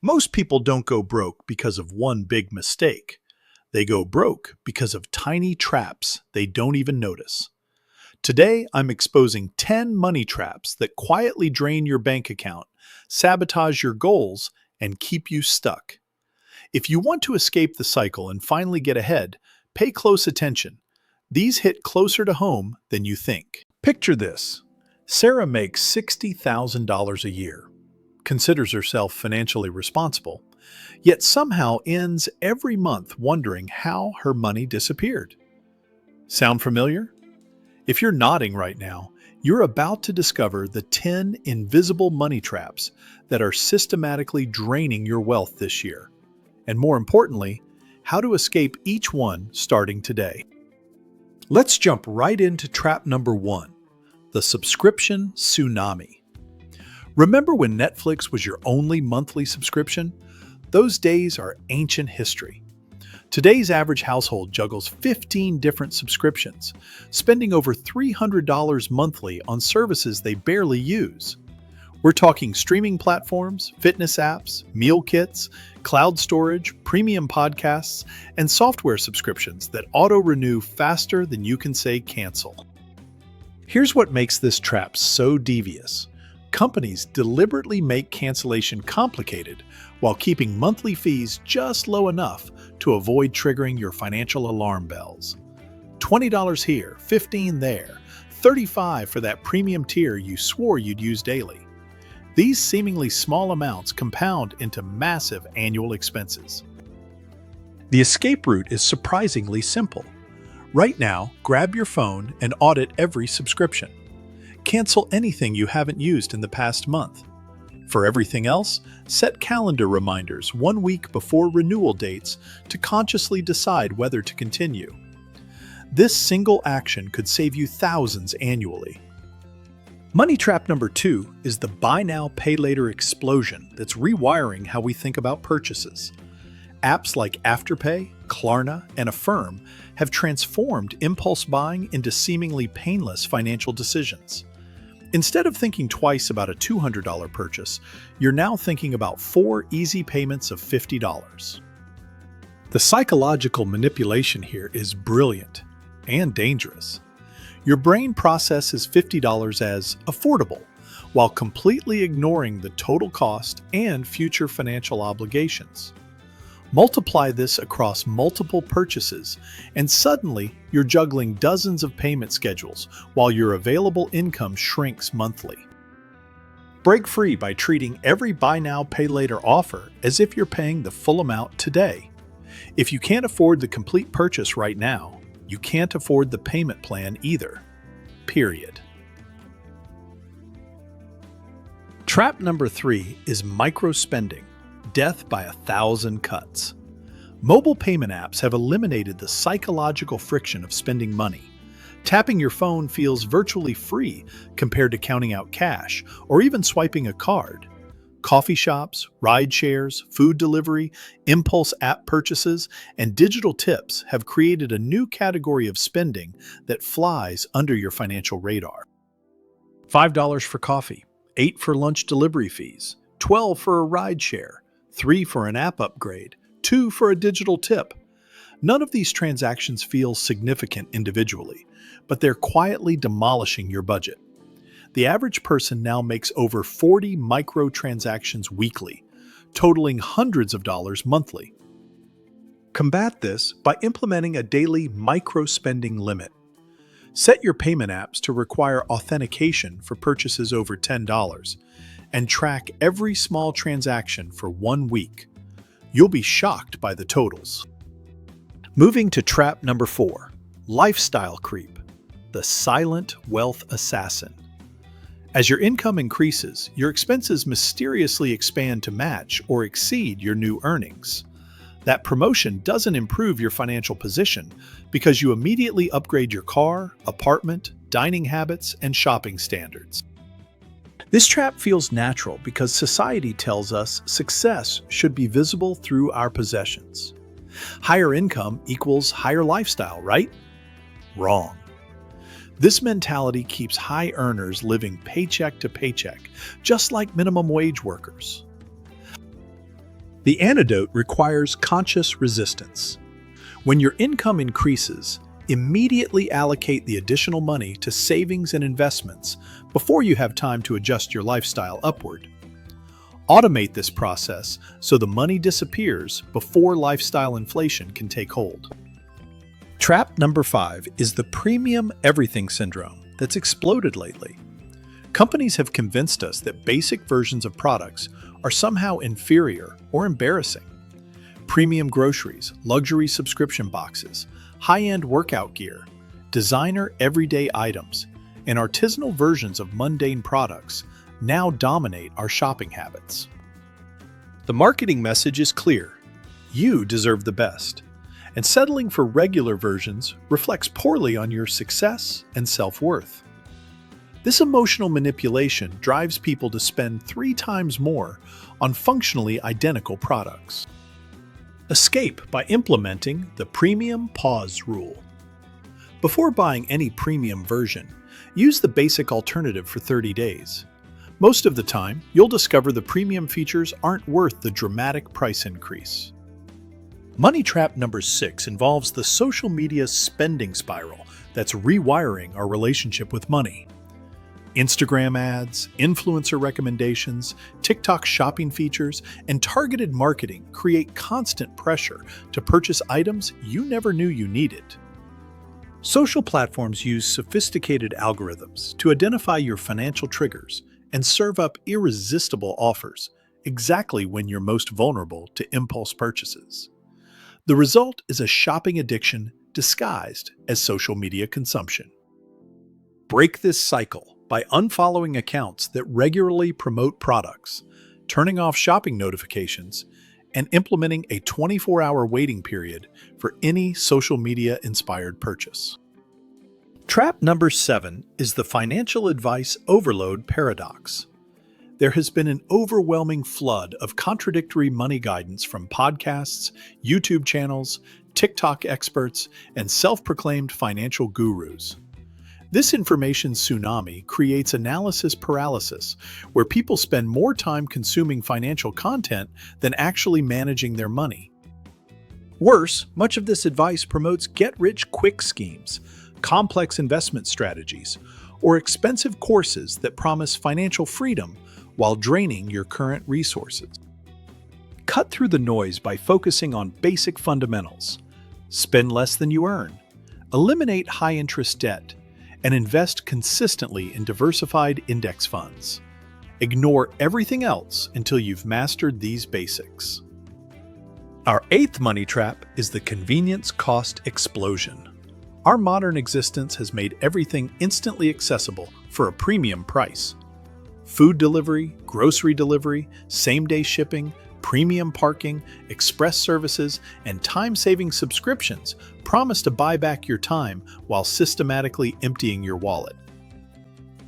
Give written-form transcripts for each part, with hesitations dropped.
Most people don't go broke because of one big mistake. They go broke because of tiny traps they don't even notice. Today, I'm exposing 10 money traps that quietly drain your bank account, sabotage your goals, and keep you stuck. If you want to escape the cycle and finally get ahead, pay close attention. These hit closer to home than you think. Picture this. Sarah makes $60,000 a year, considers herself financially responsible, yet somehow ends every month wondering how her money disappeared. Sound familiar? If you're nodding right now, you're about to discover the 10 invisible money traps that are systematically draining your wealth this year. And more importantly, how to escape each one starting today. Let's jump right into trap number 1, the subscription tsunami. Remember when Netflix was your only monthly subscription? Those days are ancient history. Today's average household juggles 15 different subscriptions, spending over $300 monthly on services they barely use. We're talking streaming platforms, fitness apps, meal kits, cloud storage, premium podcasts, and software subscriptions that auto-renew faster than you can say cancel. Here's what makes this trap so devious. Companies deliberately make cancellation complicated while keeping monthly fees just low enough to avoid triggering your financial alarm bells. $20 here, $15 there, $35 for that premium tier you swore you'd use daily. These seemingly small amounts compound into massive annual expenses. The escape route is surprisingly simple. Right now, grab your phone and audit every subscription. Cancel anything you haven't used in the past month. For everything else, set calendar reminders 1 week before renewal dates to consciously decide whether to continue. This single action could save you thousands annually. Money trap number 2 is the buy now, pay later explosion that's rewiring how we think about purchases. Apps like Afterpay, Klarna, and Affirm have transformed impulse buying into seemingly painless financial decisions. Instead of thinking twice about a $200 purchase, you're now thinking about 4 easy payments of $50. The psychological manipulation here is brilliant and dangerous. Your brain processes $50 as affordable, while completely ignoring the total cost and future financial obligations. Multiply this across multiple purchases, and suddenly you're juggling dozens of payment schedules while your available income shrinks monthly. Break free by treating every buy now, pay later offer as if you're paying the full amount today. If you can't afford the complete purchase right now, you can't afford the payment plan either. Period. Trap number 3 is micro-spending. Death by 1,000 cuts. Mobile payment apps have eliminated the psychological friction of spending money. Tapping your phone feels virtually free compared to counting out cash or even swiping a card. Coffee shops, ride shares, food delivery, impulse app purchases, and digital tips have created a new category of spending that flies under your financial radar. $5 for coffee, $8 for lunch delivery fees, $12 for a ride share, $3 for an app upgrade, $2 for a digital tip. None of these transactions feel significant individually, but they're quietly demolishing your budget. The average person now makes over 40 microtransactions weekly, totaling hundreds of dollars monthly. Combat this by implementing a daily micro-spending limit. Set your payment apps to require authentication for purchases over $10, and track every small transaction for 1 week. You'll be shocked by the totals. Moving to trap number 4, lifestyle creep, the silent wealth assassin. As your income increases, your expenses mysteriously expand to match or exceed your new earnings. That promotion doesn't improve your financial position because you immediately upgrade your car, apartment, dining habits, and shopping standards. This trap feels natural because society tells us success should be visible through our possessions. Higher income equals higher lifestyle, right? Wrong. This mentality keeps high earners living paycheck to paycheck, just like minimum wage workers. The antidote requires conscious resistance. When your income increases, immediately allocate the additional money to savings and investments before you have time to adjust your lifestyle upward. Automate this process so the money disappears before lifestyle inflation can take hold. Trap number 5 is the premium everything syndrome that's exploded lately. Companies have convinced us that basic versions of products are somehow inferior or embarrassing. Premium groceries, luxury subscription boxes, high-end workout gear, designer everyday items, and artisanal versions of mundane products now dominate our shopping habits. The marketing message is clear: you deserve the best, and settling for regular versions reflects poorly on your success and self-worth. This emotional manipulation drives people to spend 3 times more on functionally identical products. Escape by implementing the premium pause rule. Before buying any premium version, use the basic alternative for 30 days. Most of the time, you'll discover the premium features aren't worth the dramatic price increase. Money trap number 6 involves the social media spending spiral that's rewiring our relationship with money. Instagram ads, influencer recommendations, TikTok shopping features, and targeted marketing create constant pressure to purchase items you never knew you needed. Social platforms use sophisticated algorithms to identify your financial triggers and serve up irresistible offers exactly when you're most vulnerable to impulse purchases. The result is a shopping addiction disguised as social media consumption. Break this cycle by unfollowing accounts that regularly promote products, turning off shopping notifications, and implementing a 24-hour waiting period for any social media-inspired purchase. Trap number 7 is the financial advice overload paradox. There has been an overwhelming flood of contradictory money guidance from podcasts, YouTube channels, TikTok experts, and self-proclaimed financial gurus. This information tsunami creates analysis paralysis, where people spend more time consuming financial content than actually managing their money. Worse, much of this advice promotes get-rich-quick schemes, complex investment strategies, or expensive courses that promise financial freedom while draining your current resources. Cut through the noise by focusing on basic fundamentals. Spend less than you earn. Eliminate high-interest debt, and invest consistently in diversified index funds. Ignore everything else until you've mastered these basics. Our 8th money trap is the convenience cost explosion. Our modern existence has made everything instantly accessible for a premium price. Food delivery, grocery delivery, same-day shipping, premium parking, express services, and time-saving subscriptions promise to buy back your time while systematically emptying your wallet.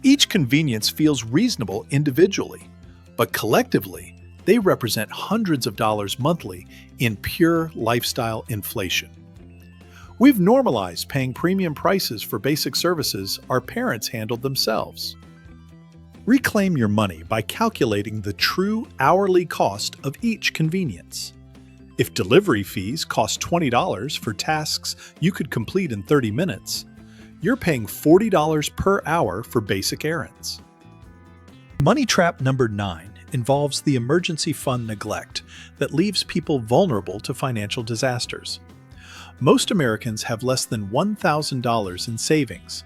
Each convenience feels reasonable individually, but collectively, they represent hundreds of dollars monthly in pure lifestyle inflation. We've normalized paying premium prices for basic services our parents handled themselves. Reclaim your money by calculating the true hourly cost of each convenience. If delivery fees cost $20 for tasks you could complete in 30 minutes, you're paying $40 per hour for basic errands. Money trap number 9 involves the emergency fund neglect that leaves people vulnerable to financial disasters. Most Americans have less than $1,000 in savings,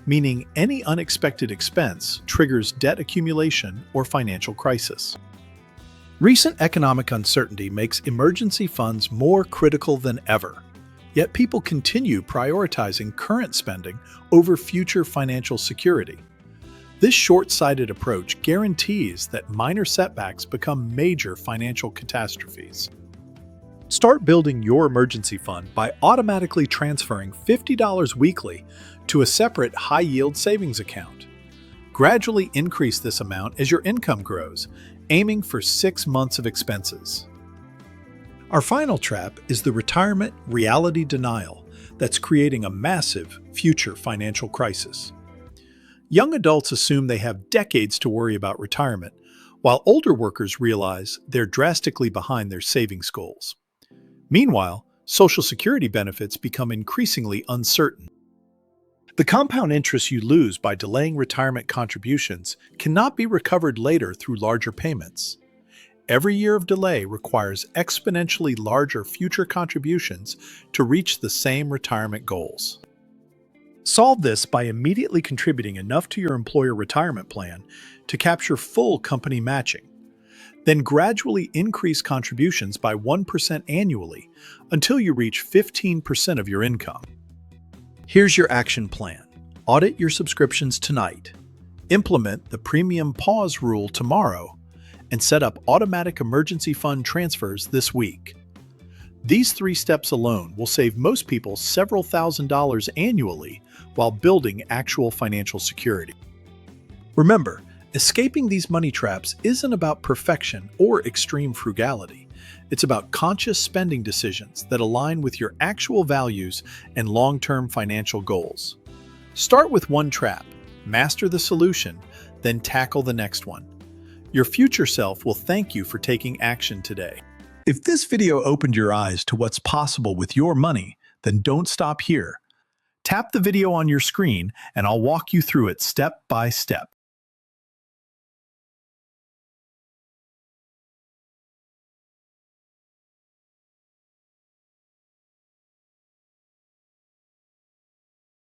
meaning any unexpected expense triggers debt accumulation or financial crisis. Recent economic uncertainty makes emergency funds more critical than ever, yet people continue prioritizing current spending over future financial security. This short-sighted approach guarantees that minor setbacks become major financial catastrophes. Start building your emergency fund by automatically transferring $50 weekly to a separate high-yield savings account. Gradually increase this amount as your income grows, aiming for 6 months of expenses. Our final trap is the retirement reality denial that's creating a massive future financial crisis. Young adults assume they have decades to worry about retirement, while older workers realize they're drastically behind their savings goals. Meanwhile, Social Security benefits become increasingly uncertain. The compound interest you lose by delaying retirement contributions cannot be recovered later through larger payments. Every year of delay requires exponentially larger future contributions to reach the same retirement goals. Solve this by immediately contributing enough to your employer retirement plan to capture full company matching. Then gradually increase contributions by 1% annually until you reach 15% of your income. Here's your action plan. Audit your subscriptions tonight. Implement the premium pause rule tomorrow, and set up automatic emergency fund transfers this week. These 3 steps alone will save most people several $1,000s annually while building actual financial security. Remember, escaping these money traps isn't about perfection or extreme frugality. It's about conscious spending decisions that align with your actual values and long-term financial goals. Start with one trap, master the solution, then tackle the next one. Your future self will thank you for taking action today. If this video opened your eyes to what's possible with your money, then don't stop here. Tap the video on your screen and I'll walk you through it step by step.